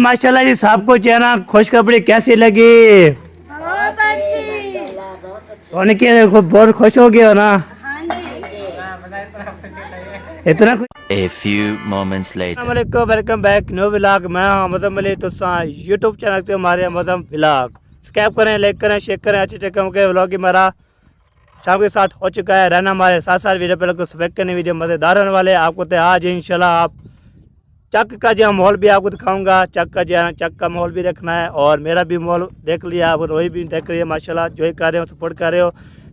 माशाल्लाह जी, सबको जो है ना खुशखबरी कैसी लगी? बहुत अच्छी। सोने के बहुत खुश हो गए हो ना? हाँ जी। इतना खुश। A few moments later. अस्सलामुअलैकुम, वेलकम बैक न्यू व्लॉग। मैं हूं मज़म अली, तो यूट्यूब चैनल से हमारे मज़म व्लॉग सब्सक्राइब करें, लाइक करें, शेयर करें। अच्छे अच्छे काम के व्लॉग हमारा शाम के साथ हो चुका है। रहना हमारे साथ साथ वीडियो पहले को सब्सक्राइब करने, वीडियो मज़ेदार होने वाले आपको। तो आज इंशाल्लाह आप चक का जो माहौल भी आपको दिखाऊंगा। चक का जो है चक का माहौल भी देखना है और मेरा भी माहौल देख लिया, आप रोही भी देख रही है। माशाल्लाह जो कर रहे हो, सपोर्ट कर रहे हो,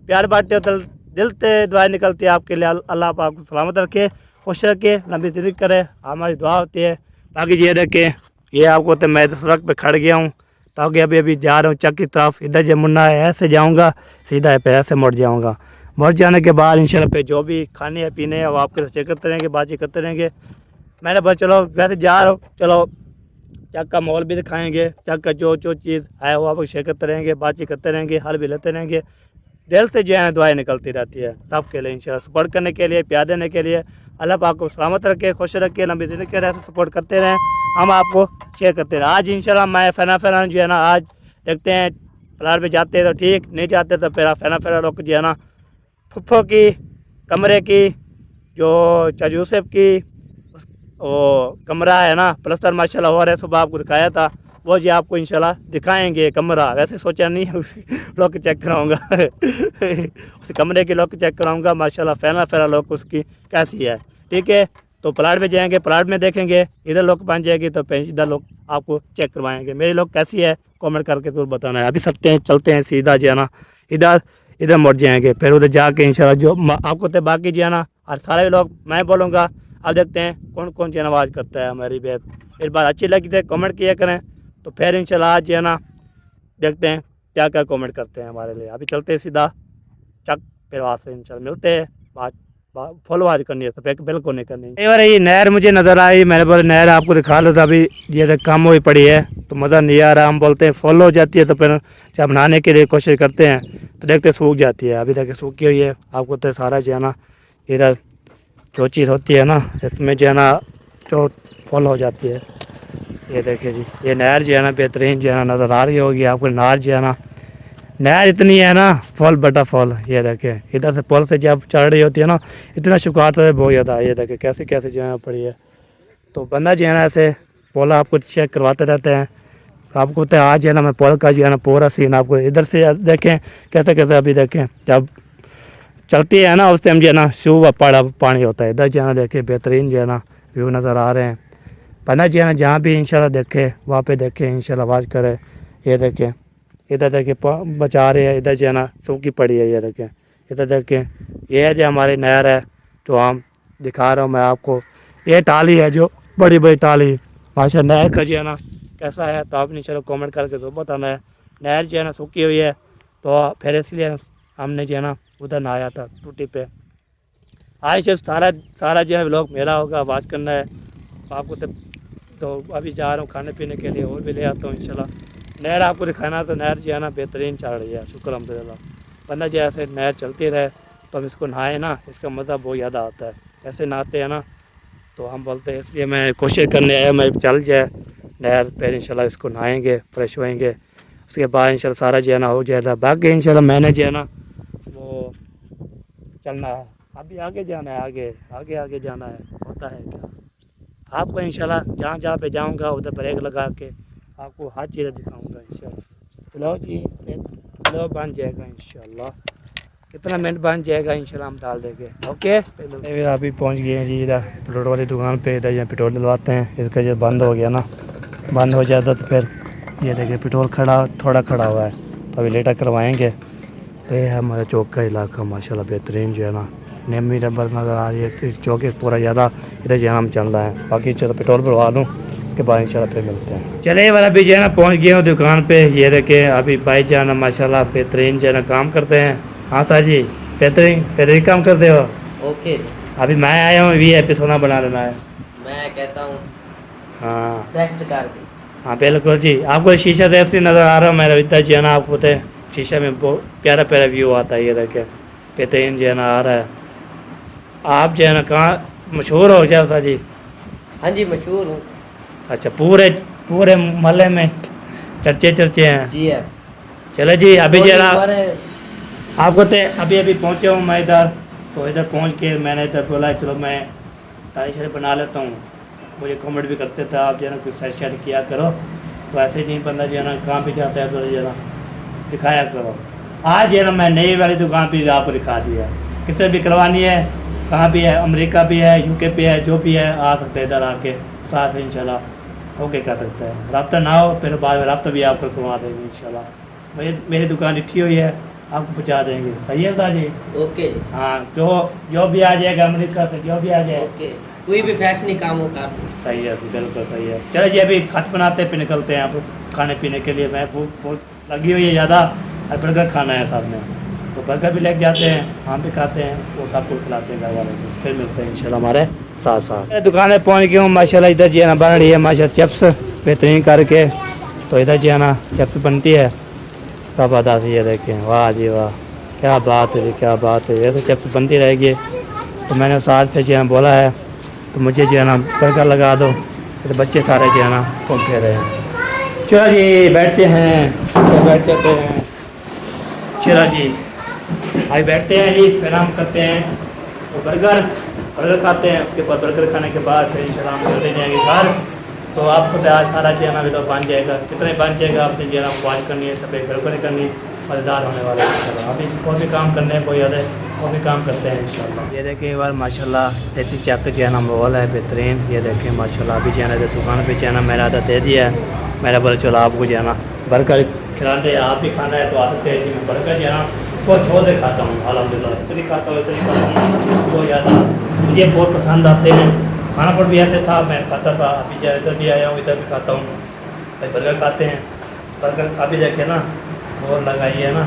प्यार बांटते हो, दिल से दुआएं निकलती है आपके लिए। अल्लाह पाक आपको सलामत रखे, खुश रखे, लंबी ज़िंदगी करे, हमारी दुआ होती है। बाकी ये देखे, ये आपको तो मैं सड़क पे खड़ गया हूँ, ताकि अभी अभी जा रहा हूँ चक की तरफ। इधर जो मुन्ना है ऐसे जाऊँगा, सीधा पे ऐसे मुड़ जाऊँगा। मुड़ जाने के बाद इंशाल्लाह पे जो भी खाने है पीने है वो आपके चेक करते रहेंगे, बातचीत करते रहेंगे। मैंने बस चलो वैसे जा रहा हूँ, चलो चक का माहौल भी दिखाएंगे, चक का जो जो चीज़ है वो आप शेयर करते रहेंगे, बातचीत करते रहेंगे, हल भी लेते रहेंगे। दिल से जो है दुआएं निकलती रहती है सबके लिए इंशाल्लाह। सपोर्ट करने के लिए, प्यार देने के लिए। अल्लाह पाक को सलामत रखे, खुश रखे, लंबी ज़िंदगी के ऐसे सपोर्ट करते रहें, हम आपको शेयर करते रहें। आज इंशाल्लाह मैं फ़ना जो है ना, आज देखते हैं प्लाट पे जाते हैं तो ठीक, नहीं जाते तो फिर फ़ना लोग जो है ना, फुफ्फो की कमरे की, जो चाचा यूसुफ की वो कमरा है ना, प्लस्तर माशाल्लाह हो रहा है, सुबह आपको दिखाया था, वो जी आपको इंशाल्लाह दिखाएंगे कमरा। वैसे सोचा नहीं है, उसी लुक चेक कराऊंगा उस कमरे की लुक चेक कराऊंगा माशाल्लाह। फ़ैना लुक उसकी कैसी है, ठीक है। तो प्लाट में जाएंगे, प्लाट में देखेंगे, इधर लुक बन जाएगी तो इधर लुक आपको चेक करवाएंगे। मेरी लुक कैसी है कमेंट करके जरूर बताना है। अभी चलते हैं सीधा जो है ना, इधर इधर मुड़ जाएंगे, फिर उधर जाके इंशाल्लाह जो आपको तो बाकी जो है ना, और सारे लोग मैं बोलूँगा। अब देखते हैं कौन कौन सी आवाज़ करता है हमारी बेब। इस बार अच्छी लगी तो कमेंट किया करें, तो फिर इंशाल्लाह आज जो है ना देखते हैं क्या क्या कमेंट करते हैं हमारे लिए। अभी चलते हैं सीधा चक, फिर वहाँ से इंशाल्लाह मिलते हैं। बात फॉलो आज करनी है तो फिर बिल्कुल नहीं करनी। कई बार ये नहर मुझे नज़र आई, मैंने बोला नहर आपको दिखा लो, तो अभी ये तो कम हुई पड़ी है तो मज़ा नहीं आ रहा। हम बोलते हैं फॉलो हो जाती है तो फिर जब नहाने के लिए कोशिश करते हैं तो देखते सूख जाती है। अभी तक सूखी हुई है, आपको तो सारा जो है ना इधर जो चीज़ होती है ना इसमें जो है ना जो फॉल हो जाती है। ये देखिए जी, ये नहर जो है ना बेहतरीन जो है ना नज़र आ रही होगी आपको। नहर जो है ना, नहर इतनी है ना, फॉल बटा फॉल। ये देखें इधर से पुल से जब चढ़ रही होती है ना, इतना शुकात है बहुत ज़्यादा। ये देखें कैसे कैसे जो है पड़ी है। तो बंदा जो है ना ऐसे पुल आपको चेक करवाते रहते हैं। आपको तो आज जो है ना मैं पुल का जो है ना पूरा सीन आपको इधर से देखें कैसे कैसे। अभी देखें जब चलती है ना उस टाइम जो है ना शुभ पड़ा पानी होता है। इधर जो है ना देखे बेहतरीन जो है ना व्यू नज़र आ रहे हैं। पन्ना जो है ना जहाँ भी इंशाल्लाह देखे वहाँ पे देखे इंशाल्लाह आवाज़ करे। ये देखें इधर देखें बचा रहे हैं, इधर जो है ना सूखी पड़ी है। ये देखें इधर देखें, ये है जो हमारी नहर है जो हम दिखा रहा हूँ मैं आपको। ये टाली है जो बड़ी बड़ी टाली माशा। नहर का जो है ना कैसा है तो आपने चलो कमेंट करके तो बताना है। नहर जो है ना सूखी हुई है तो फिर इसलिए हमने जो है ना उधर नहाया था टूटी पे। आज से सारा सारा जो है लोग मेरा होगा, आवाज़ करना है आपको। तो अभी जा रहा हूँ खाने पीने के लिए, और भी ले आता हूँ इंशाल्लाह। नहर आपको दिखाना तो नहर जो है ना बेहतरीन चल रही है, शुक्र अल्हम्दुलिल्लाह। वरना जो ऐसे नहर चलती रहे तो हम इसको नहाए ना, इसका मज़ा बहुत ज़्यादा आता है। ऐसे नहाते हैं ना तो हम बोलते हैं, इसलिए मैं कोशिश करने आया मैं चल जाए नहर, फिर इंशाल्लाह इसको नहाएँगे, फ्रेश होएंगे, उसके बाद इंशाल्लाह सारा जो है ना हो जाएगा। बाकी इंशाल्लाह मैंने जो है ना वो चलना है, अभी आगे जाना है, आगे आगे आगे जाना है। होता है क्या आपको इंशाल्लाह जहाँ जहाँ पे जाऊँगा उधर ब्रेक लगा के आपको हर चीज़ दिखाऊँगा इंशाल्लाह। चलो जी चलो बन जाएगा इंशाल्लाह, कितना मिनट बन जाएगा इंशाल्लाह हम डाल देंगे। ओके अभी पहुँच गए हैं जी इधर पेट्रोल वाली दुकान पे। इधर यहाँ पेट्रोल डलवाते हैं, इसका जो बंद हो गया ना, बंद हो जाता तो फिर ये देखिए पेट्रोल थोड़ा खड़ा हुआ है तो अभी लेटर करवाएँगे। ये है हमारा चौक का इलाका माशाल्लाह बेहतरीन जो है ना, नेमी रबर नज़र आ रही है। इस चौक पूरा ज़्यादा इधर जाम चल रहा है। बाकी चलो पेट्रोल भरवा लूँ, उसके बाद इंशाल्लाह फिर मिलते हैं। चले वाला अभी जो है ना पहुँच गया हूँ दुकान पे। ये देखे अभी भाई जाना माशाल्लाह बेहतरीन जो है ना काम करते हैं। हाँ सर जी, बेहतरीन बेहतरीन काम करते हो। ओके, अभी मैं आया हूँ VIP सोना बना लेना है। मैं कहता हूँ हाँ बेस्ट करके। हाँ बिल्कुल जी, आपको शीशा से ऐसे नज़र आ रहा है मेरा इतना जो है ना, आपको तो शीशा में बहुत प्यारा प्यारा व्यू आता है। ये देखे बेहतरीन जो है ना आ रहा है। आप जो है ना कहाँ मशहूर हो जाओ सर जी? हाँ जी, मशहूर हूँ। अच्छा पूरे पूरे मोहल्ले में चर्चे हैं। जी है। चलो जी अभी थोड़ी जरा उम्र है। आपको तो अभी पहुँचे हूँ मैं इधर, तो इधर पहुँच के मैंने इधर बोला चलो मैं तारीख बना लेता हूँ। मुझे कमेंट भी करते थे आप जो है ना कुछ सेट किया करो, तो ऐसे ही नहीं बंदा जो है ना कहाँ पे जाता है तो जो है ना दिखाया करो। आज जो है ना मैं नई वाली दुकान पे आपको दिखा दिया, कितने भी करवानी है, कहाँ भी है, अमेरिका भी है, यूके पे है, जो भी है आ सकते हैं इधर आके साथ इंशाल्लाह ओके कर सकते हैं। रब्ता ना हो फिर बाद में रब्ता भी आपको करवा देंगे इंशाल्लाह। मेरी दुकान लिखी हुई है, आपको पहुँचा देंगे। सही है साहब जी? ओके जी। हाँ, जो भी आ जाएगा अमेरिका से, जो भी आ जाए ओके, कोई भी फैशनी काम हो कर। सही है, बिल्कुल सही है। चलो जी अभी खत बनाते पे निकलते हैं आप खाने पीने के लिए। मैं भूख बहुत लगी हुई है ज़्यादा, और बर्गर खाना है साथ में, तो बर्गर भी लेके जाते हैं, हम भी खाते हैं, वो सबको खिलाते हैं घर वालों को। फिर मिलते हैं इंशाल्लाह हमारे साथ साथ। दुकान पे पहुँच गया हूँ माशाल्लाह। इधर जो है ना बन रही है माशाल्लाह चिप्स बेहतरीन करके, तो इधर जो है ना चिप्स बनती है सब अदा से। ये देखें, वाह जी वाह, क्या बात है जी, क्या बात है। ऐसे चिप्स बनती रहेगी। तो मैंने उस आज से जो है बोला है तो मुझे जो है ना बर्गर लगा दो, तो बच्चे सारे जो है ना घूम फिर रहे हैं। चलो जी बैठते हैं, तो बैठ जाते हैं। चलो जी अभी बैठते हैं जी, फिर हम करते हैं तो बर्गर खाते हैं। उसके बाद बर्गर खाने के बाद फिर इंशाल्लाह हम चलते जाएंगे घर। तो आपको तो आज सारा जो है ना वीडियो बन जाएगा, कितने बन जाएगा आपसे जो है ना वॉच करनी है, सब बर्गर करनी, मज़ेदार होने वाला है इंशाल्लाह। अभी कोई भी काम करने कोई याद है वो भी काम करते हैं इंशाल्लाह। ये देखें एक बार माशाल्लाह इतनी चेक जो है ना माहौल है बेहतरीन। ये देखें माशाल्लाह अभी जो है ना दुकान पे जो है ना मेरा आदत दे दिया है। मैंने बोला चलो आपको जो है ना बर्गर खिलाते, आप भी खाना है तो आ सकते हैं जी। मैं बर्गर जो है ना वो छोड़ दे खाता हूँ अल्हम्दुलिल्लाह, इतनी खाता हूँ इतनी खाता हूँ, बहुत ज़्यादा मुझे बहुत पसंद आते हैं। खाना पर भी ऐसे था, मैं खाता था, अभी जो इधर भी आया हूँ इधर भी खाता हूँ। भाई बर्गर खाते हैं, बर्गर अभी देखे ना और लगाई है ना,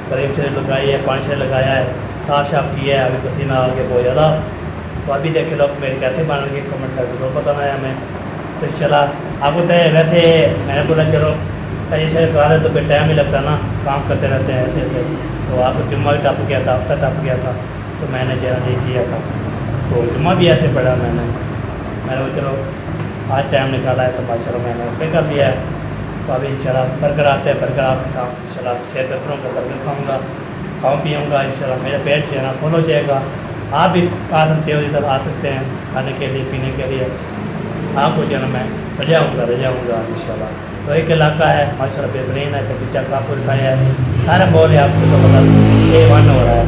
करीब से लगाई है, 5 से लगाया है, साफ किया है, अभी पसीना आ गया बहुत ज़्यादा। तो अभी देखे लोग मेरे कैसे बनेंगे कमेंट करके तो पता ना है हमें। तो चला आपको तो वैसे मैंने बोला चलो सही से करा रहे तो फिर टाइम ही लगता ना, काम करते रहते हैं ऐसे ऐसे। तो आपको जुम्मा भी टप गया था, हफ्ता टप गया था, तो मैंने जो नहीं किया था, तो जुम्मा भी ऐसे पढ़ा मैंने वो चलो आज टाइम निकाला है तो माशाल्लाह मैंने ओके कर लिया है। तो अभी इंशाल्लाह बर्गर आते हैं, बर्गर आपके साथ इंशाल्लाह शेयर करता हूँ, बर्गर खाऊँगा, खाऊँ पीऊँगा इंशाल्लाह, मेरा पेट जो है ना फुल हो जाएगा। आप भी आ सकते हो, इधर आ सकते हैं खाने के लिए पीने के लिए, आपको जो है ना मैं ले जाऊँगा इंशाल्लाह। तो एक इलाका है माशाल्लाह बेहतरीन है, तटीचा कापुर खाया है, सारे बोल है आपको तो पता A1 हो रहा है।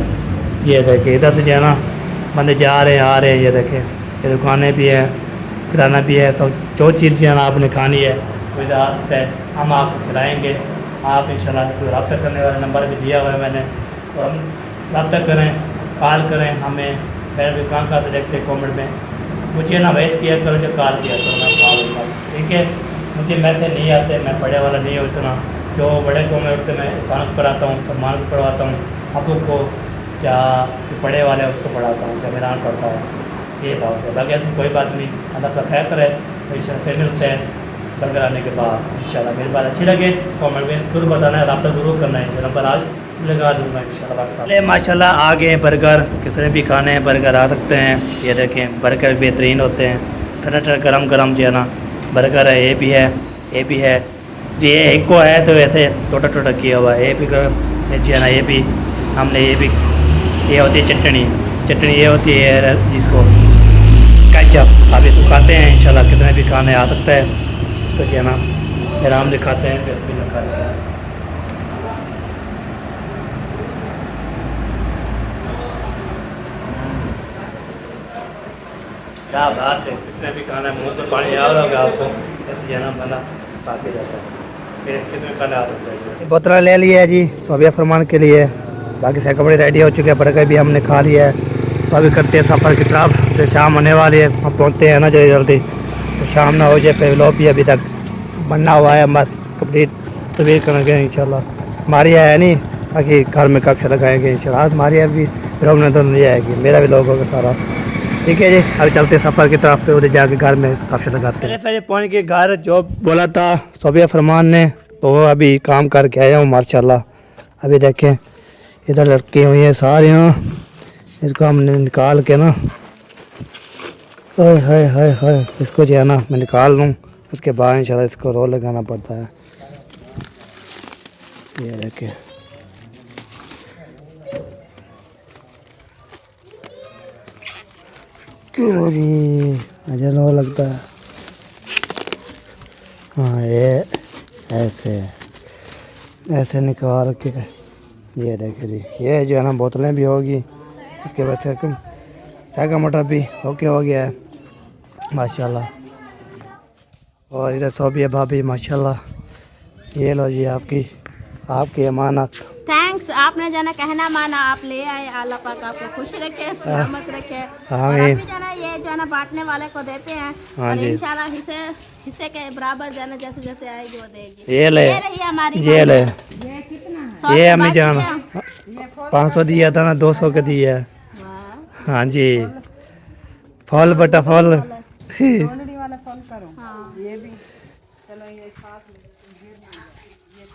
ये देखे इधर से जो है ना बंदे जा रहे हैं आ रहे हैं। ये देखें ये दुकानें भी है, किराना भी है, सब जो चीज़ जो है ना आपने खानी है वो इधर आ सकता है, हम आपको खिलाएँगे। आप इंशाल्लाह जो रब्ता करने वाला नंबर भी दिया हुआ है मैंने, तो हम रब्ता करें, कॉल करें हमें। मेरे दुकान का देखते कॉमेंट में मुझे ना वैस किया करो, जो कॉल किया करो, मैं कॉल दूँगा, ठीक है। मुझे मैसेज नहीं आते, मैं पढ़े वाला नहीं हूँ इतना, जो बड़े को मैं उठते मैं इंसान को पढ़ाता हूँ, सम्मान को पढ़वाता हूँ, आपको को क्या जो पढ़े वाले हैं उसको पढ़ाता हूँ, क्या मेरा पढ़ता है, ये बात है। बाकी ऐसी कोई बात नहीं, अल्लाह का खैर करे। तो इंशाल्लाह फिर मिलते हैं बर्गर आने के बाद इंशाल्लाह। मेरी बात अच्छी लगे कॉमेंट में जरूर बताना है, रब्ता जरूर करना है इंशाल्लाह, पर आज लगा दूँगा इंशाल्लाह। माशाल्लाह आ गए बर्गर, किसने भी खाने हैं बर्गर आ सकते हैं। ये देखें बर्गर बेहतरीन होते हैं, ठंडा ठंडा गरम जो है ना बर्गर है। ये भी है ये एक को है तो वैसे टोटा टोटा किया हुआ है। ये भी जो है ना ये भी हमने ये होती है चटनी ये होती है जिसको केचप। आप इसको खाते हैं इंशाल्लाह, कितने भी खाने आ सकता है इसको जो है ना आराम से खाते हैं बेहतरीन खाते हैं। क्या बात है, कितने भी खाना है मुँह तो पानी आ रहा होगा आपको, ऐसे जो है ना बना काफ़ी जाता है। फिर कितने खाने आ सकते हैं। बोतल ले लिया है जी सोबिया फरमान के लिए, बाकी से कपड़े रेडी हो चुके हैं, बर्गर भी हमने खा लिया है। तो अभी करते हैं सफ़र की तरफ, जो शाम होने वाली है, हम पहुँचते हैं ना जल्दी तो शाम ना हो जाए। फिर लोग भी अभी तक बनना हुआ है, बस कंप्लीट तस्वीर करेंगे इंशाल्लाह। हमारी है नहीं बाकी घर में कब लगाएंगे इंशाल्लाह, हमारी अभी रोक तो नहीं आएगी, मेरा भी लोग होगा सारा, ठीक है जी। अभी चलते सफ़र की तरफ, पे उधर जाके घर में कब लगाते हैं। फिर पहुँच के घर जो बोला था सोबिया फरमान ने, तो वो अभी काम करके आया हूँ माशाल्लाह। अभी देखें इधर लड़की हुई हैं सारे, यहाँ इसको हमने निकाल के ना हाय इसको जो है ना मैं निकाल लूँ, उसके बाद इंशाल्लाह इसको रोल लगाना पड़ता है। ये देखिए चलो जी अजय रोल लगता है। हाँ ये ऐसे ऐसे निकाल के ये देखिए जी, ये जो है ना बोतलें भी होगी। इसके बाद चाय का मटर भी ओके हो गया है माशाल्लाह। और इधर सोबिया भाभी माशाल्लाह, ये लो जी आपकी अमानत। थैंक्स, आपने जाना कहना माना, आप ले आए। अल्लाह पाक आपको खुश रखे, सलामत रखे। और आमीन। अभी जाना ये जाना बांटने वाले को देते हैं हाँ और जी। इंशाल्लाह हिस्से के बराबर जाना जैसे जैसे आएगी वो देगी। ये ले, रही हमारी ये ले, सौ ये के हमें बाकी जाना क्या? 500 दिया था ना, 200 का दिया है। वाह। हाँ जी फल बटा फल।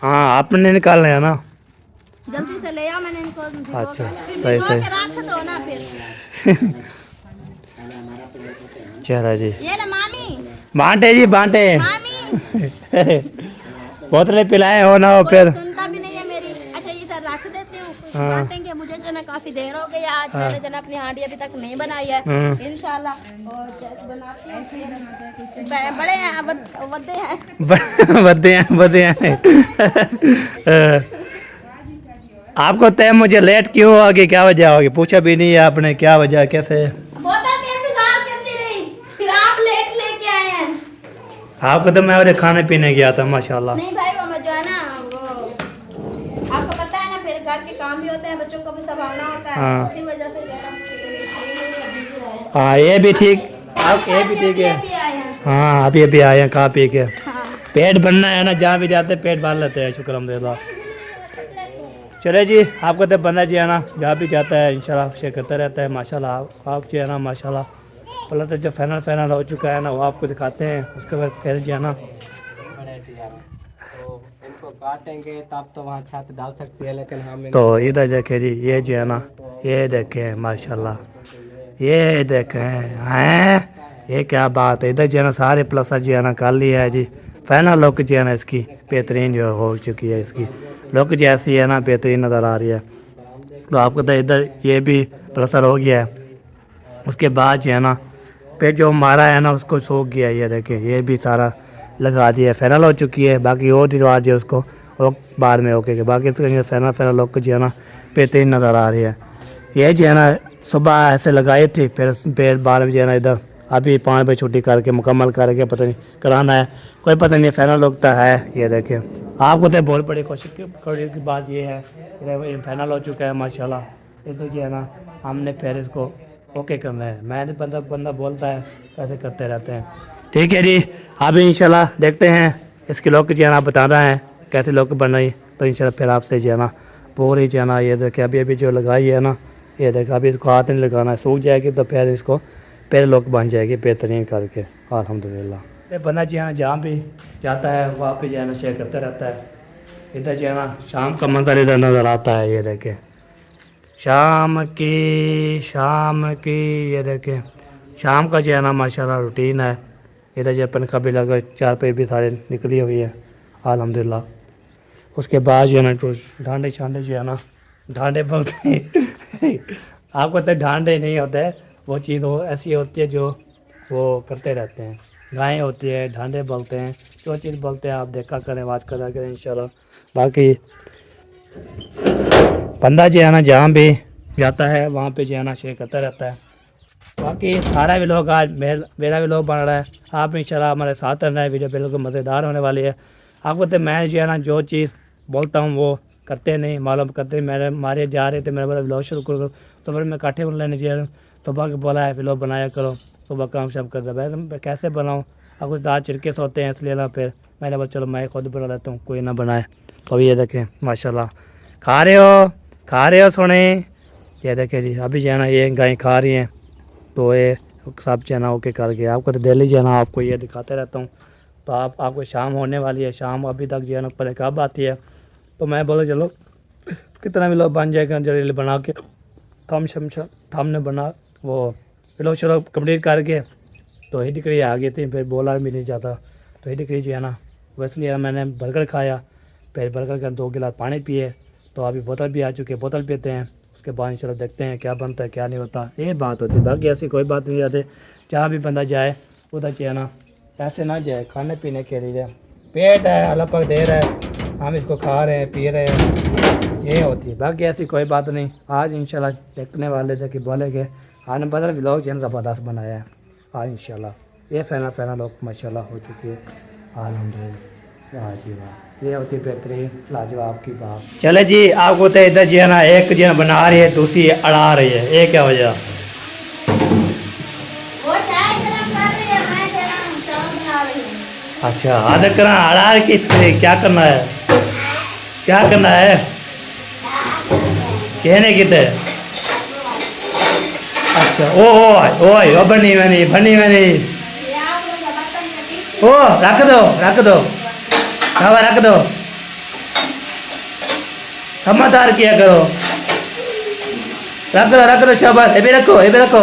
हाँ आपने निकालना है ना। जल्दी से ले आओ, मैंने इनको अच्छा फिर सही भिगो सही। के रख दो ना फिर। चलो जी ये ना मामी, बांटे जी बांटे। मामी बोतलें पिलाए हो ना हो कोई फिर। सुनता भी नहीं है मेरी। अच्छा इधर रख देती हूँ, कुछ हाँ। बांटेंगे। मुझे जो ना काफी देर हो गई आज, मैंने जो ना अपनी हांडी अभी तक नहीं बनाई है। इंशाल्लाह और जैसे बनाती हूँ फिर बड़े हैं वड्डे हैं। बदे हैं। आपको तय मुझे लेट क्यों होगी, क्या वजह होगी? पूछा भी नहीं है आपने क्या वजह कैसे? बोतल के इंतजार करती रही, फिर आप लेट लेके आए हैं। आपको तो मैं और खाने पीने गया था माशाल्लाह। नहीं भाई वो जो है ना वो आपको पता है ना, फिर घर के काम भी होते हैं, बच्चों को भी संभालना होता है। हाँ। इसी वजह से जो है हाँ ये भी ठीक, आप ये भी ठीक है। अभी आए हैं। हाँ अभी आए हैं खा पी के। हाँ। पेट भरना है ना, जहाँ भी जाते पेट भर लेते हैं, शुक्र अल्हम्दुलिल्लाह। चले जी आपको तो बंदा जी है ना, जहाँ भी जाता है इंशाल्लाह शेयर करता रहता है माशाल्लाह। आप जो है ना माशाल्लाह पहले तो जो फाइनल हो चुका है ना वो आपको दिखाते हैं, उसके बाद फिर जो है ना इनको काटेंगे तब तो वहाँ छत डाल सकती है, लेकिन हम तो इधर देखे जी, ये जो है ना ये देखें माशाल्लाह, ये देखें हैं, ये क्या बात है। इधर जो है ना सारे प्लस जो है ना कर लिया है जी। फाइनल लुक जो है ना इसकी बेहतरीन जो हो चुकी है, इसकी लुक जैसी है ना बेहतरीन नज़र आ रही है। तो आपको तो इधर ये भी प्लसर हो गया है। उसके बाद जो है ना पे जो मारा है ना उसको सूख गया है, ये देखें ये भी सारा लगा दिया, फाइनल हो चुकी है। बाकी और रिवाज है उसको और बाद में ओके के बाकी इसका फाइनल लुक जो है ना बेहतरीन नज़र आ रही है। ये जो है ना सुबह ऐसे लगाई थी, फिर बाद में जो है ना इधर अभी 5 बजे छुट्टी करके मुकम्मल करके पता नहीं कराना है, कोई पता नहीं फाइनल लुक तो है। ये देखें आपको तो बहुत बड़ी कोशिश की बात ये है कि फाइनल हो चुका है माशाल्लाह। ये तो जो है ना हमने फिर इसको ओके करना है। मैंने बंदा बोलता है ऐसे करते रहते हैं। ठीक है जी अभी इंशाल्लाह देखते हैं इसकी लुक जो है ना बता रहा है कैसे लुक बन रही, तो इंशाल्लाह फिर आपसे जो है ना पूरी जो है ना ये देखे अभी जो लगाई है ना, ये देखा अभी इसको हाथ नहीं लगाना है, सूख जाएगी तो फिर इसको फिर लुक बन जाएगी बेहतरीन करके अल्हम्दुलिल्लाह। ये बंदा जो है ना जहाँ भी जाता है वहाँ पे जो है ना शेयर करता रहता है। इधर जो है ना शाम का मंजर इधर नज़र आता है, ये देखें शाम की ये देखें शाम का जो है ना माशाल्लाह रूटीन है। इधर जो अपन कभी लगा 4 पे भी सारे निकली हुई है अल्हम्दुलिल्लाह। उसके बाद जो है ना तो ढांडे जो है ना ढांडे बोलते हैं आपको तो ढांडे नहीं होते, वो चीज़ वो ऐसी होती है जो वो करते रहते हैं। गायें होती है ढांडे बोलते हैं, जो चीज़ बोलते हैं आप देखा करें आवाज़ करा करें इंशाल्लाह। बाकी बंदा जो है ना जहाँ भी जाता है वहाँ पे जो है ना शेयर करता रहता है। बाकी सारा भी लोग आज मेरा भी लोग बन रहा है, आप इंशाल्लाह हमारे साथ रहना है। वीडियो बिल्कुल मज़ेदार होने वाली है। आपको तो मैं जो है ना जो चीज़ बोलता हूँ वो करते नहीं, मालूम करते मेरे मारे जा रहे थे, मेरे बोला ब्लॉग शुरू करो तो फिर मैं काठे बन लेने चाहिए सुबह के बोला है ब्लॉग बनाया करो, सुबह काम शाम कर दे भाई कैसे बनाऊँ। अब कुछ दाल चिड़के सोते हैं इसलिए ना फिर मैंने बोला चलो मैं खुद बना लेता हूँ, कोई ना बनाए। तो अभी ये देखें माशाल्लाह खा रहे हो सोने। ये देखें जी अभी जो है ना ये गाय खा रही हैं, तो ये सब जो है ना ओके कर गया। आपको तो डेली जो है ना आपको ये दिखाते रहता हूँ। तो आपको शाम होने वाली है, शाम अभी तक जो है ना पर कब आती है, तो मैं बोला चलो कितना भी लोग बन जाएगा जल्दी बना के हमने बना वो लोग चलो कंप्लीट करके तो ही निकली आ गई थी, फिर बोला भी नहीं जाता। तो ये डिक्री जो है ना वो इसलिए मैंने बर्गर खाया, फिर बर्गर के 2 गिलास पानी पिए, तो अभी बोतल भी आ चुकी है, बोतल पीते हैं, उसके बाद इंशाल्लाह देखते हैं क्या बनता है क्या नहीं होता। ये बात होती है, बाकी ऐसी कोई बात नहीं आती। जहाँ भी बंदा जाए उधर चाहिए ना ऐसे ना जाए खाने पीने के लिए, पेट है अल्लाह पाक दे रहा है, हम इसको खा रहे हैं पी रहे हैं, ये होती है। बाकी ऐसी कोई बात नहीं। आज इंशाल्लाह देखने वाले थे कि बोलेंगे आज बदल व्लॉग चैनल ज़बरदस्त बनाया है आज इंशाल्लाह। ये फैना लोग माशाल्लाह हो चुकी है अल्हम्दुलिल्लाह। वाह जी वाह, ये होती बेहतरीन लाजवाब की बात। चले जी, आपको तो इधर जो है ना एक जो है बना रही है दूसरी अड़ा रही है, ये क्या वजह? वो चाय गरम कर रही है, मैं गरम चावल बना रही हूँ। अच्छा आधा करा अड़ा के क्या करना है, क्या करना है कहने की थे? अच्छा ओ बनी मैंने ये आप लोग बर्तन में पीछे ओ रख दो खावा रख दो, समझदार किया करो, रख दो शाबाश। ये भी रखो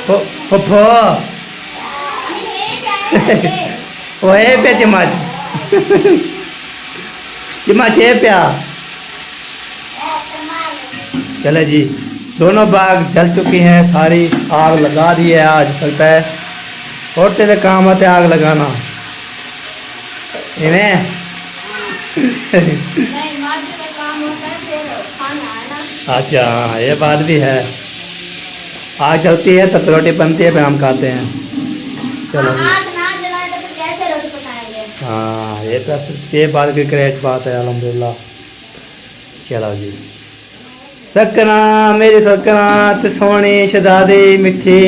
फो ओ ये पे चम्मच ये प्या। चले जी, दोनों बाग जल चुकी हैं, सारी आग लगा दी है। आज लगता है होते थे काम आते आग लगाना इन्हें नहीं मर्द का काम होता है, फिर खाना है ना। अच्छा हाँ ये बात भी है, आग चलती है तब रोटी बनती है फिर हम खाते हैं। चलो जी, आग ना जलाए तो फिर कैसे रोटी पकाएंगे? हाँ ये तो ये बात की ग्रेट बात है अल्हम्दुलिल्लाह। चलो जी, सकना मेरी सकना ते सोनी शहजादी मिठी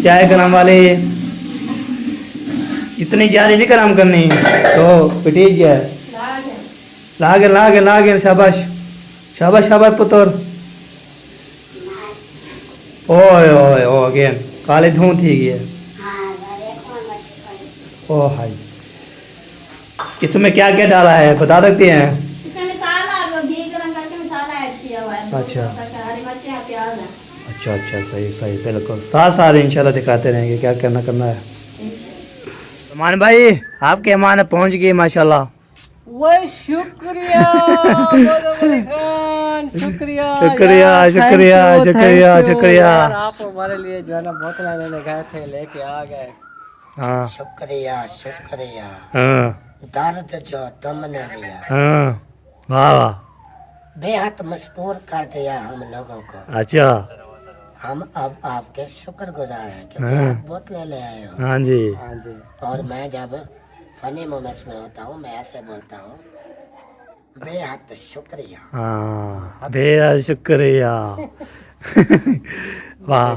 चाय गरम वाली, इतनी ज़्यादा नहीं गरम करनी तो पिटीज है। लागे शाबाश पुत्र। ओए ओ अगेन काले धूं थी गई है। ओ हाय, इसमें क्या क्या डाला है बता सकती हैं? इसमें मसाला घी गरम करके मसाला ऐड किया हुआ है। अच्छा। हरी मिर्चें और प्याज है। अच्छा सही बिल्कुल, साथ इंशाल्लाह दिखाते रहेंगे क्या करना है। मान भाई आपके मेहमान पहुंच गए माशाल्लाह। वो शुक्रिया शुक्रिया यार, आप हमारे लिए जो है ना बोतल लेने गए थे, लेके आ गए। हाँ शुक्रिया हाँ दर्द जो तुमने दिया हाँ वाह बेहद मशहूर कर दिया हम लोगों को। अच्छा हम अब आपके शुक्रगुजार हैं क्योंकि हाँ। आप बोतलें ले आए हो। हाँ जी और मैं जब फनी मोमेंट्स में होता हूँ मैं ऐसे बोलता हूँ बेहद शुक्रिया। हाँ बेहद शुक्रिया वाह।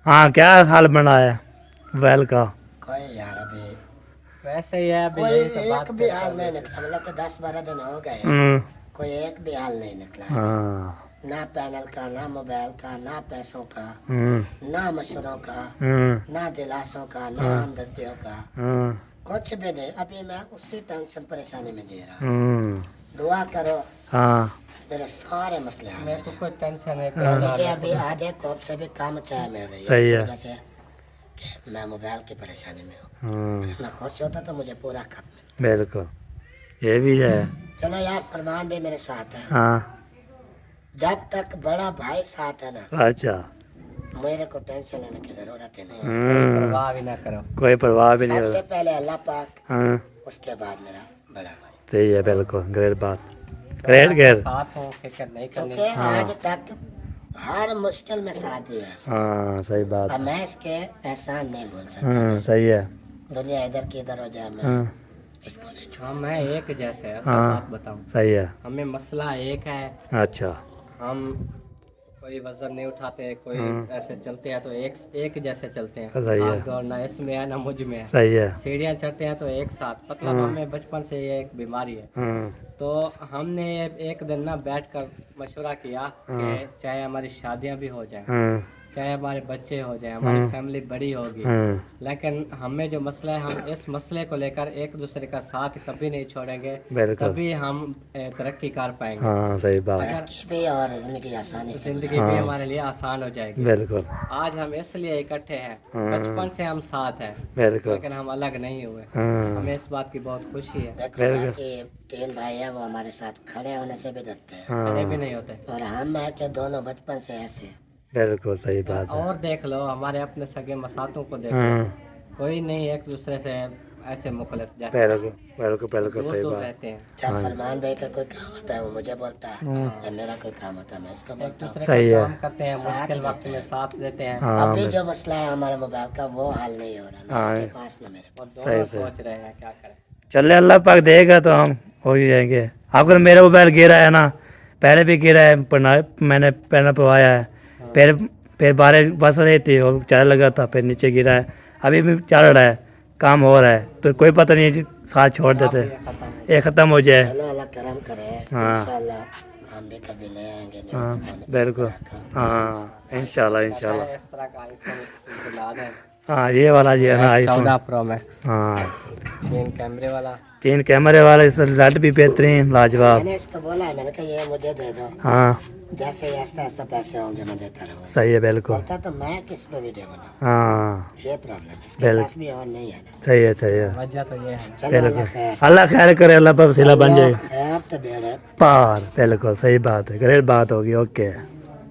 हाँ क्या हाल बना है बैल का? कोई यार अभी वैसे ही है, अभी कोई यही तो एक बात भी हाल नहीं निकला, मतलब कि 10-12 दिन हो गए हम्म, कोई एक भी हाल नहीं निकला। हाँ ना पैनल का, ना मोबाइल का, ना पैसों का, ना मशवरों का, ना दिलासों का, ना हमदर्दियों का, कुछ भी नहीं। अभी मैं उसी टेंशन परेशानी में जी रहा हूँ। दुआ करो हाँ मेरे सारे मसले हल हो मेरे को कोई टेंशन है जाएं। और मुझे अभी आधे कप से भी कम चाय मिल रही है सही इस है। वजह से कि मैं मोबाइल की परेशानी में हूँ। अगर मैं खुश होता तो मुझे पूरा कप मिलता। बिल्कुल ये भी है। चलो यार फरमान भी मेरे साथ है। हाँ जब तक बड़ा भाई साथ है ना अच्छा मेरे को टेंशन लेने की जरूरत ही नहीं। परवाह भी ना करो। कोई परवाह भी नहीं सबसे होगा। पहले अल्लाह पाक, हाँ उसके बाद मेरा बड़ा भाई। सही है बिल्कुल ग्रेट बात ग्रेट साथ हो फिक्र नहीं करनी। क्योंकि आज तक हर मुश्किल में साथ दिया है इसने। हाँ सही बात अब मैं इसके एहसान नहीं भूल सकता। हाँ सही है दुनिया इधर की इधर हो जाए मैं हाँ इसको नहीं छोड़ हम मैं एक जैसे है, सब हाँ। बात बताऊं। सही है हमें मसला एक है, अच्छा हम कोई वजन नहीं उठाते, कोई ऐसे चलते हैं तो एक जैसे चलते हैं। सही है। भाग दौड़ ना इसमें है ना मुझ में है। सही है सीढ़ियाँ चढ़ते हैं तो एक साथ, मतलब हमें बचपन से ये एक बीमारी है। तो हमने एक दिन ना बैठकर मशवरा किया कि चाहे हमारी शादियां भी हो जाएं चाहे हमारे बच्चे हो जाए, हमारी फैमिली बड़ी होगी, लेकिन हमें जो मसला है, हम इस मसले को लेकर एक दूसरे का साथ कभी नहीं छोड़ेंगे, तभी हम तरक्की कर पाएंगे। हाँ सही बात, तरक्की भी और जिंदगी आसानी से जिंदगी भी हमारे लिए आसान हो जाएगी। बिल्कुल आज हम इसलिए इकट्ठे हैं, बचपन से हम साथ हैं, बिल्कुल। लेकिन हम अलग नहीं हुए। हाँ हमें इस बात की बहुत खुशी है। देखो बाकी 3 भाई है, वो हमारे साथ खड़े होने से भी डरते हैं, खड़े भी नहीं होते। और हम है कि दोनों बचपन से ऐसे हैं। बिल्कुल सही बात है। और देख लो हमारे अपने सगे मसातों को देख लो, हाँ कोई नहीं एक दूसरे से ऐसे मुखलिस जैसे बिल्कुल बिल्कुल बिल्कुल दूर सही दूर बात। रहते हैं। जब फरमान भाई का कोई काम होता है वो मुझे बोलता है, जब मेरा कोई काम होता है मैं इसको बोलता हूँ। दूसरे सही का है। काम करते हैं, मुश्किल वक्त में साथ देते हैं। हाँ अभी जो मसला है हमारे मोबाइल का वो हल नहीं हो रहा, ना इसके पास ना मेरे और पास। दोनों सोच रहे हैं क्या करें। चले अल्लाह पाक देगा तो हम हो ही जाएंगे। अगर मेरा मोबाइल गिरा है ना, पहले भी गिरा है, मैंने पैना पवाया है, फिर बारिश बस रही थी और चार लगा था, फिर नीचे गिरा है, अभी भी चल रहा है, काम हो रहा है, तो कोई पता नहीं है, साथ छोड़ देते, ये ख़त्म हो जाए। चलो अल्लाह करम करे, हाँ। इंशाल्लाह हम भी कभी ले आएंगे न्यू हाँ फोन इस बिल्कुल, तरह का। हाँ इंशाल्लाह इंशाल्लाह। इस तरह का आईफोन दिला दें, हाँ ये वाला जो है ना आईफोन, 14 प्रो मैक्स, हाँ 3 कैमरे वाला। 3 कैमरे वाला, इस लाइट भी बेहतरीन लाजवाब। मैंने इसको बोला है, मैंने कहा ये मुझे दे दो, हाँ जैसे ही आस्ता आस्ता पैसे होंगे मैं देता रहूँगा। सही है बिल्कुल। बोलता तो मैं किस पे वीडियो बनाऊँ, हाँ ये प्रॉब्लम है, इसके पास भी और नहीं है ना। सही है सही है। वजह तो ये है। चलो अल्लाह खैर, अल्लाह खैर करे, अल्लाह पर वसीला बन जाए खैर तो बेड़े पार। बिल्कुल सही बात है, ग्रेट बात होगी। ओके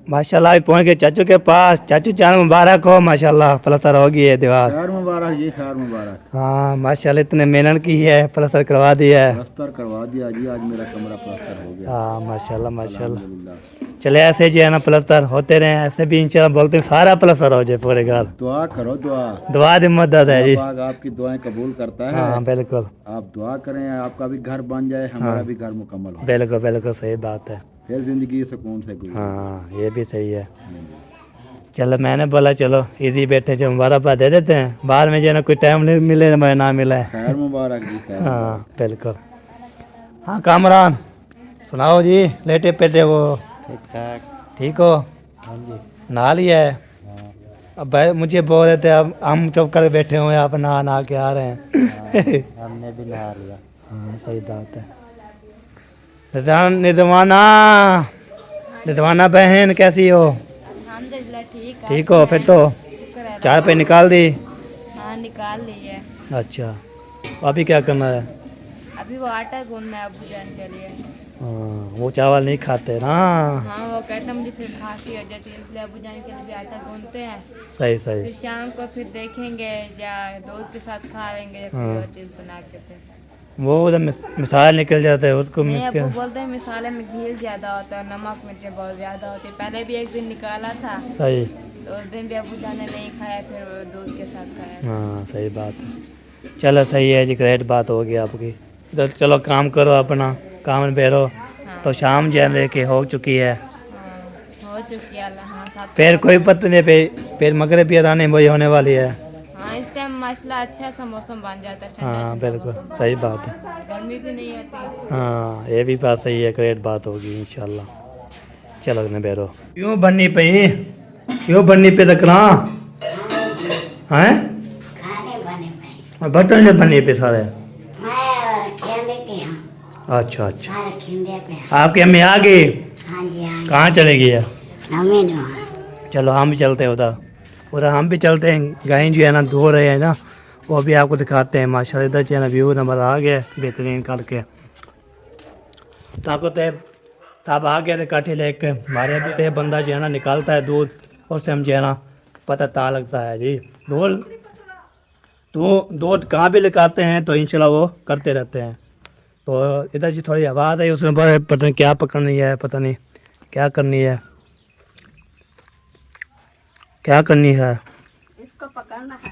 माशाल्लाह अभी पहुंच गए चाचू के पास। चाचू जान मुबारक हो, माशाल्लाह प्लस्तर हो गई है दीवार। खैर मुबारक जी, खैर मुबारक। हाँ माशाल्लाह इतने मेहनत की है, प्लस्तर करवा दिया है। प्लास्टर करवा दिया जी, आज मेरा कमरा प्लास्टर हो गया। हाँ माशाल्लाह माशाल्लाह। अल्हम्दुलिल्लाह। चले ऐसे जो है ना प्लस्तर होते रहे, ऐसे भी इंशाल्लाह बोलते हैं सारा प्लस्तर हो जाए पूरे घर। दुआ करो, दुआ। दुआ दी मदद है जी। पाक आपकी दुआएं कबूल करता है। हाँ बिल्कुल आप दुआ करें, आपका भी घर बन जाए, हमारा भी घर मुकम्मल हो, बिल्कुल बिल्कुल सही बात है। फिर जिंदगी सुकून से गुजरे। हाँ ये भी सही है। चलो मैंने बोला चलो इसी बैठे जो मुबारकबाद दे देते हैं, बाद में जो ना कोई टाइम नहीं मिले ना मिले। खैर मुबारक जी, खैर। हाँ बिल्कुल। हाँ कामरान सुनाओ जी, लेटे पेटे वो ठीक ठाक। ठीक हो? नहा लिया है? अब भाई मुझे बोल रहे थे, अब हम चुप कर बैठे हुए हैं, आप नहा के आ रहे हैं। हमने भी नहा लिया। हाँ सही बात है। निधवाना बहन कैसी हो? अल्हम्दुलिल्लाह ठीक है। ठीक हो? फिर तो चाय पे निकाल दी? हाँ निकाल ली है। अच्छा अभी क्या करना है? अभी वो आटा गूंदना है अब्बू जान के लिए। हाँ वो चावल नहीं खाते ना। हाँ वो कहते हैं मुझे फिर खांसी हो जाती है, इसलिए अब्बू जान के लिए भी आटा गूंदते हैं। सही सही। फिर शाम को फिर देखेंगे या दूध के साथ खा लेंगे या कोई और चीज़ बना के। फिर वो उधर मिसाल निकल जाता है उसको नहीं, मिस अब्बू के। बोलते हैं मिसाले में घी ज़्यादा होता है, नमक मिर्चें बहुत ज़्यादा होती है। पहले भी एक दिन निकाला था सही। तो उस दिन भी अब्बू जान ने नहीं खाया, फिर वो दूध के साथ खाया। हाँ सही बात है। चलो सही है जी, ग्रेट बात होगी आपकी। इधर चलो काम करो अपना, काम में बैठो। तो शाम जो है कि हो चुकी है, हाँ हो चुकी है। हाँ साथ फिर कोई पता नहीं, फिर मगरिब भी आने वही होने वाली है। हाँ इस टाइम माशाल्लाह अच्छा सा मौसम बन जाता है, ठंडा हाँ ठंडा बिल्कुल मौसम। सही बात है। गर्मी भी नहीं होती। हाँ ये भी बात सही है, ग्रेट बात होगी इंशाल्लाह। चलो ने बैठो। क्यों बननी पे, क्यों बननी पे तक ना हैं? बर्तन जो बननी पे सारे। अच्छा अच्छा आपकी अम्मी आ गई? हाँ जी, हाँ कहाँ चले गई है? जी। चलो हम भी चलते हैं उधर, हम भी चलते हैं। गाय जो है ना धो रहे हैं ना, वो भी आपको दिखाते हैं। माशाल्लाह इधर जो है ना व्यू नंबर आ गया बेहतरीन करके। ताको तय तब आ गया काठी लेके हमारे भी तय बंदा जो है ना निकालता है दूध, उससे हम जो है ना पता ता लगता है जी। दूध कहाँ भी निकालते हैं तो इंशाल्लाह वो करते रहते हैं। तो इधर जी थोड़ी आवाज़ आई, उसमें पता नहीं क्या पकड़नी है, पता नहीं क्या करनी है, क्या करनी है। इसको पकड़ना है।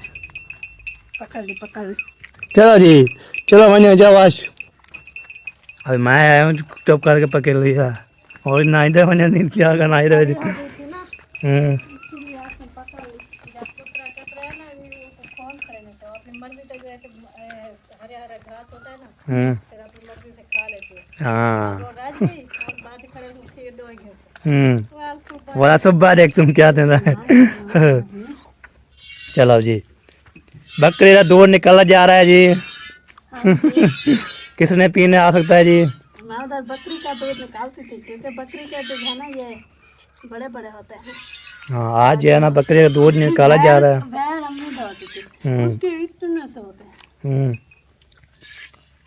पकड़ ली पकड़ ली। चलो जी चलो मैंने जाओ आज। अभी मैं आया हूँ चुप करके पकड़ लिया, और ना इधर मैंने नहीं किया ना इधर। हाँ बड़ा सुब्बा देख तुम क्या देना है। चलो जी, बकरी का दूध निकला जा रहा है जी। किसने पीने आ सकता है जी? मैं उधर बकरी का दूध निकालती थी क्योंकि बकरी का दूध है ना ये बड़े बड़े होते हैं। हाँ, आज जो है ना बकरी का दूध निकाला जा रहा है। बैल अम्मी दौड़ती थी उसके इतने से होते हैं।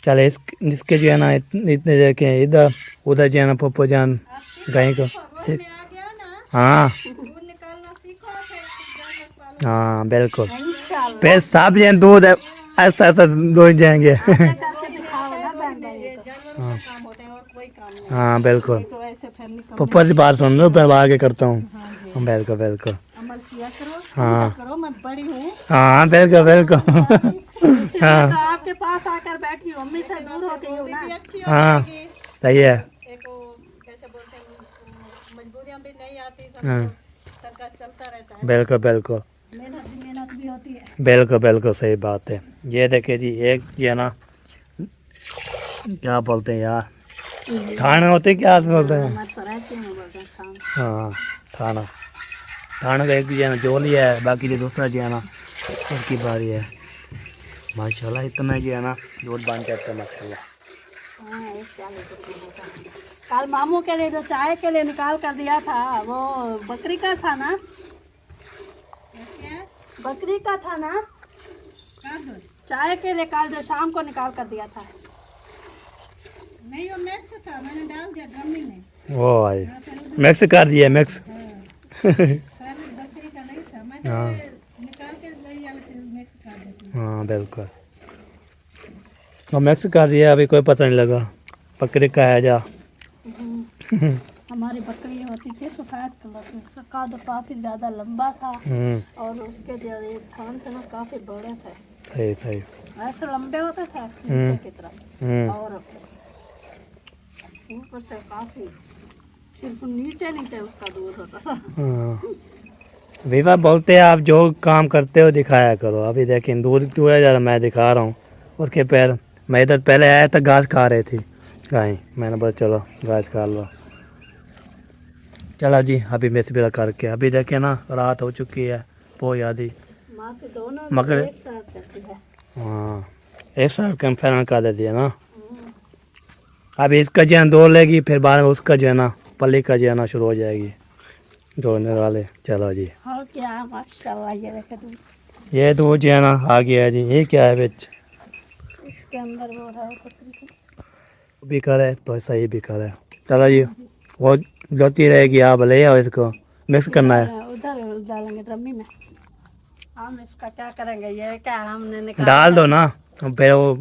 चले इसके जो है ना इतने देखे इधर उधर जो है ना पप्पू जान गाय को। हाँ हाँ बिल्कुल, फिर सब जन दूध ऐसा ऐसा दूध जाएंगे। हाँ बिल्कुल, पप्पा से बात सुन लो, मैं आगे करता हूँ। बिल्कुल बिल्कुल, अमल किया करो, हाँ करो, मैं बड़ी हूँ। हाँ बिल्कुल बिल्कुल। हाँ तो आपके पास आकर बैठी हूँ, अम्मी से दूर होती हूँ ना। हाँ सही है। कैसे बोलते हैं, मजबूरियाँ भी नहीं आती, हाँ सबका चलता रहता है। बिल्कुल बिल्कुल, मेहनत भी होती है। बिल्कुल बिल्कुल सही बात है। ये देखिए जी, एक ये ना क्या बोलते हैं यार, थाने होते हैं, क्या बोलते हैं? हाँ थाना, थाना का एक जो है ना जो लिया है, बाकी जो दूसरा जो है ना उसकी बारी है। माशाल्लाह इतना जो है ना दूध बांध जाता है माशाल्लाह। कल मामू के लिए जो चाय के लिए निकाल कर दिया था वो बकरी का था ना? बकरी का था ना चाय के लिए, कल जो शाम को निकाल कर दिया था। नहीं वो मिक्स था, मैंने डाल दिया ड्रमी में। वो भाई मिक्स कर दिया मिक्स। बकरी का नहीं था, मैं हाँ निकाल के मिक्स कर देती। हाँ बिल्कुल, और मिक्स कर दिया, अभी कोई पता नहीं लगा बकरी का है जा। हमारी बकरी होती थी सफेद कलर की, उसका तो काफी ज्यादा लंबा था और उसके जो ये थान थे ना काफी बड़े थे। सही सही, ऐसे लंबे होते थे नीचे की तरफ और ऊपर से काफी, सिर्फ नीचे नीचे उसका दूध होता था। विवा बोलते हैं आप जो काम करते हो दिखाया करो। अभी देखें दूध चूड़ा ज़्यादा मैं दिखा रहा हूँ, उसके पैर मैं इधर पहले आया था, घास खा रही थी गाय, मैंने बोला चलो घास खा लो। चला जी, अभी मिस बिला करके अभी देखें ना रात हो चुकी है, पो यादी माँ से दोनों मगर एक साथ करती है। हाँ एक साल कम फैन कर देती है ना। अभी इसका जो है दो लेगी, फिर बाद में उसका जो है ना पल्ली का जो है ना शुरू हो जाएगी दौड़ने वाले। चलो जी, और क्या माशाल्लाह, ये देखे दूध, ये तो जो है ना आ गया जी। ये क्या है बिच इसके अंदर वो है बकरी का। भी करे तो सही भी करे। चलो जी, वो जोती रहेगी, आप ले आओ, इसको मिक्स करना है। उधर डालेंगे ड्रमी में। हम इसका क्या करेंगे, ये क्या हमने निकाल डाल दो ना, फिर वो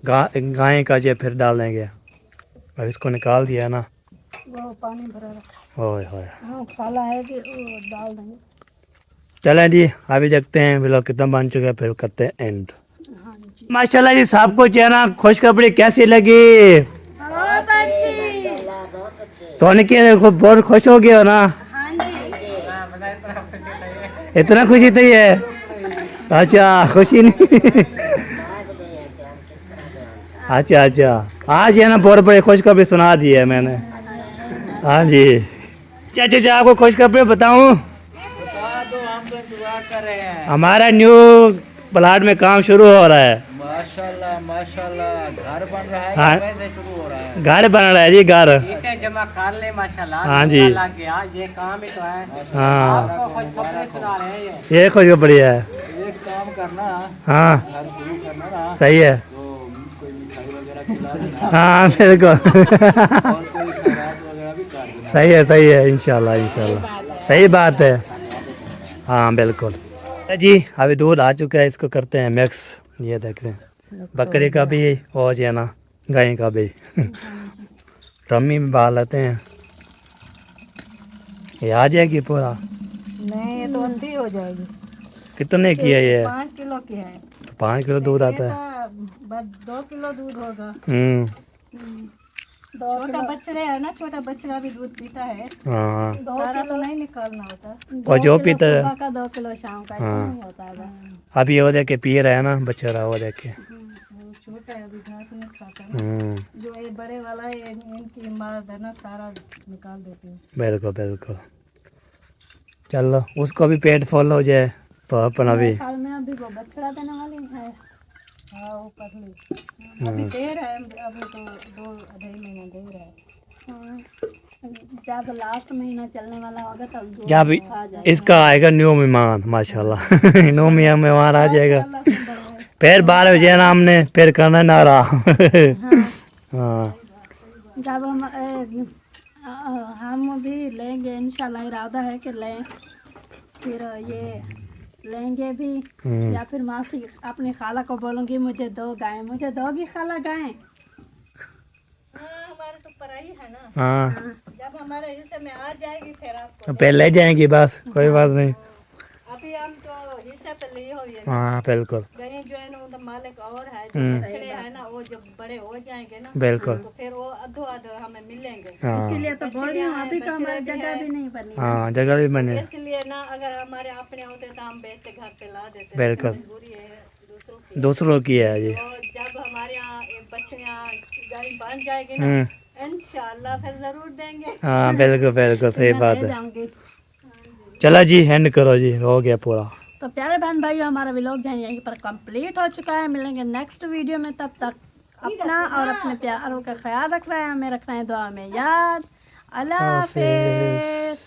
गाय का जो फिर डाल देंगे। अब इसको निकाल दिया ना, वो पानी भरा रखा ओए होए। है। हाँ खाला है कि वो डाल देंगे। चलें जी, अभी देखते हैं व्लॉग कितना बन चुका है, फिर करते हैं एंड। हाँ जी, माशाल्लाह जी, सबको जो है ना खुशखबरी कैसी लगी? बहुत अच्छी। सोने की बहुत खुश हो गए हो ना? हाँ जी, इतना खुशी तो है? अच्छा खुशी नहीं। अच्छा अच्छा, आज है ना बहुत बड़ी खुशखबरी सुना दी है मैंने। हाँ जी, चाचा आपको खुशखबरी बताऊं? हमारा न्यू प्लाट में काम शुरू हो रहा है। माशाल्लाह माशाल्लाह, घर बन रहा है, हाँ। कैसे शुरू हो रहा है? घर बन रहा है जी, घर। ईंटें जमा कर ले माशाल्लाह। हाँ जी। लग गया, ये काम ही तो है। हाँ आपको खुशखबरी सुना रहे हैं ये। ये खुशखबरी है। एक काम करना, हाँ घर शुरू करना ना, सही है। तो कोई मिठाई वगैरह खिला देना हाँ बिल्कुल। और कोई खैरात वगैरह भी कर देना। सही है इंशाल्लाह इंशाल्लाह, सही बात है। हाँ बिल्कुल जी, अभी दूध आ चुका है, इसको करते हैं मिक्स। ये देख रहे हैं बकरी का भी और जो है ना गाय का भी। रम्मी में बाल लेते हैं, ये आ जाएगी पूरा। नहीं ये तो अंधी हो जाएगी। कितने की है ये? 5 किलो की है। 5 किलो दूध आता है। बस 2 किलो दूध होगा। छोटा बछड़ा है ना, छोटा बछड़ा भी दूध पीता है। हाँ सारा तो नहीं निकालना होता। और जो पीता है, सुबह का 2 किलो शाम का, इतना हाँ। नहीं होता है बस। अभी वो देख के पी रहा है ना बच्चा, वो देख के। छोटा छोटा है अभी घास नहीं खाता है। जो ये बड़े वाला है इनकी मार देना सारा निकाल देती हूँ। बिल्कुल बिल्कुल। चलो उसको भी पेट फुल हो जाए तो अपना भी। हाल में अभी वो बछड़ा देने वाली है। हाँ वो पतली अभी देर है, अभी तो 2-2.5 महीना देर है। हाँ, जब लास्ट महीना चलने वाला होगा तब दूध जब आ जाएगा। इसका आएगा न्यू मेहमान माशाल्लाह न्यू मेहमान आ जाएगा। फिर 12 बजे ना हमने फिर करना नारा हाँ जब हम भी लेंगे इंशाल्लाह, इरादा है कि लें, फिर ये लेंगे भी या फिर मासी अपनी खाला को बोलूँगी मुझे 2 गायें, मुझे दोगी खाला गायें? हमारे तो पराई है ना। हाँ जब हमारे हिस्से में आ जाएगी फिर आपको तो फिर ले जाएंगी बस, कोई बात नहीं। अभी हम तो हिस्से पे लिए हुई है। हाँ बिल्कुल गए जो है ना उनका मालिक और है, जो बछड़े है ना वो जब बड़े हो जाएंगे ना बिल्कुल। तो फिर वो अधो अधो हमें मिलेंगे। हाँ इसीलिए तो बोल रही हूँ अभी तो हमारी जगह भी नहीं बनी। हाँ जगह भी बने। इसलिए ना अगर हमारे अपने होते तो हम बेच के घर पे ला देते। बिल्कुल। मजबूरी है दूसरों की। दूसरों की है जी। और जब हमारे यहाँ बच्चियाँ गाय बन जाएगी ना इंशाल्लाह फिर जरूर देंगे। हाँ बिल्कुल बिल्कुल सही बात है। जाऊंगी। चलो जी एंड करो जी, हो गया पूरा। तो प्यारे बहन भाई हमारा व्लॉग जो है यहीं पर कंप्लीट हो चुका है। मिलेंगे नेक्स्ट वीडियो में, तब तक अपना और अपने प्यारों का ख्याल रखना है, हमें रखना है दुआ में याद। अल्लाह हाफिज़।